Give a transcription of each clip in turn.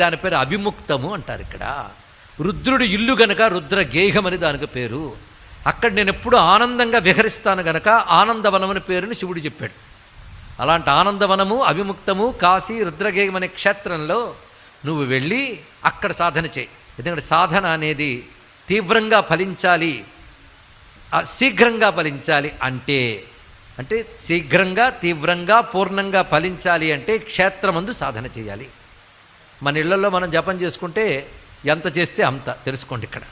దాని పేరు అవిముక్తము అంటారు. ఇక్కడ రుద్రుడు ఇల్లు గనక రుద్ర గేహం అని దానికి పేరు. అక్కడ నేను ఎప్పుడు ఆనందంగా విహరిస్తాను గనక ఆనందవనం అని పేరుని శివుడు చెప్పాడు. అలాంటి ఆనందవనము అవిముక్తము కాశీ రుద్రగేహం అనే క్షేత్రంలో నువ్వు వెళ్ళి అక్కడ సాధన చేయి. ఎందుకంటే సాధన అనేది తీవ్రంగా ఫలించాలి, శీఘ్రంగా ఫలించాలి అంటే శీఘ్రంగా తీవ్రంగా పూర్ణంగా ఫలించాలి అంటే క్షేత్రమందు సాధన చేయాలి. మన ఇళ్లలో మనం జపం చేసుకుంటే ఎంత చేస్తే అంత తెలుసుకోండి. ఇక్కడ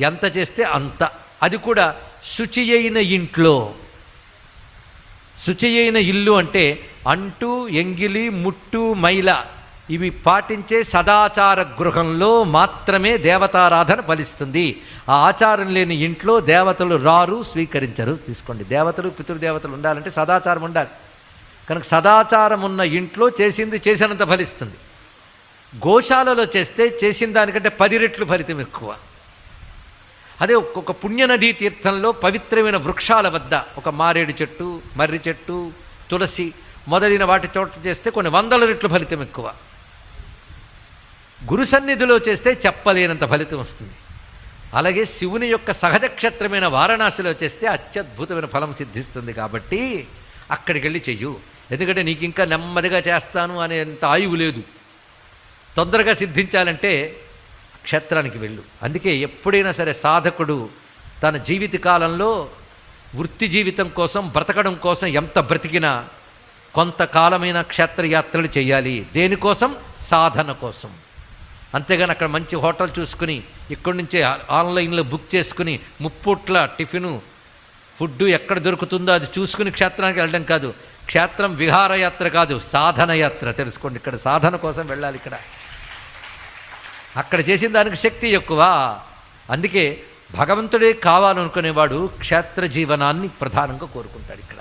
ఎంత చేస్తే అంత, అది కూడా శుచి అయిన ఇంట్లో. శుచి అయిన ఇల్లు అంటే అంటు ఎంగిలి ముట్టు మైల ఇవి పాటించే సదాచార గృహంలో మాత్రమే దేవతారాధన ఫలిస్తుంది. ఆ ఆచారం లేని ఇంట్లో దేవతలు రారు, స్వీకరించరు. తీసుకోండి, దేవతలు పితృదేవతలు ఉండాలంటే సదాచారం ఉండాలి. కనుక సదాచారం ఉన్న ఇంట్లో చేసింది చేసినంత ఫలిస్తుంది. గోశాలలో చేస్తే చేసిన దానికంటే 10 రెట్లు ఫలితం ఎక్కువ. అదే ఒక పుణ్యనదీ తీర్థంలో పవిత్రమైన వృక్షాల వద్ద ఒక మారేడు చెట్టు, మర్రి చెట్టు, తులసి మొదలైన వాటి చోట చేస్తే కొన్ని 100 రెట్లు ఫలితం ఎక్కువ. గురు సన్నిధిలో చేస్తే చెప్పలేనంత ఫలితం వస్తుంది. అలాగే శివుని యొక్క సహజ క్షేత్రమైన వారణాసిలో చేస్తే అత్యద్భుతమైన ఫలం సిద్ధిస్తుంది. కాబట్టి అక్కడికి వెళ్ళి చెయ్యు. ఎందుకంటే నీకు ఇంకా నెమ్మదిగా చేస్తాను అనేంత ఆయువు లేదు. తొందరగా సిద్ధించాలంటే క్షేత్రానికి వెళ్ళు. అందుకే ఎప్పుడైనా సరే సాధకుడు తన జీవిత కాలంలో వృత్తి జీవితం కోసం బ్రతకడం కోసం ఎంత బ్రతికినా కొంతకాలమైన క్షేత్రయాత్రలు చేయాలి. దేనికోసం? సాధన కోసం. అంతేగాని అక్కడ మంచి హోటల్ చూసుకుని ఇక్కడి నుంచే ఆన్లైన్లో బుక్ చేసుకుని ముప్పూట్ల టిఫిను ఫుడ్డు ఎక్కడ దొరుకుతుందో అది చూసుకుని క్షేత్రానికి వెళ్ళడం కాదు. క్షేత్రం విహారయాత్ర కాదు, సాధన యాత్ర. తెలుసుకోండి, ఇక్కడ సాధన కోసం వెళ్ళాలి. ఇక్కడ అక్కడ చేసిన దానికి శక్తి ఎక్కువ. అందుకే భగవంతుడే కావాలనుకునేవాడు క్షేత్ర జీవనాన్ని ప్రధానంగా కోరుకుంటాడు. ఇక్కడ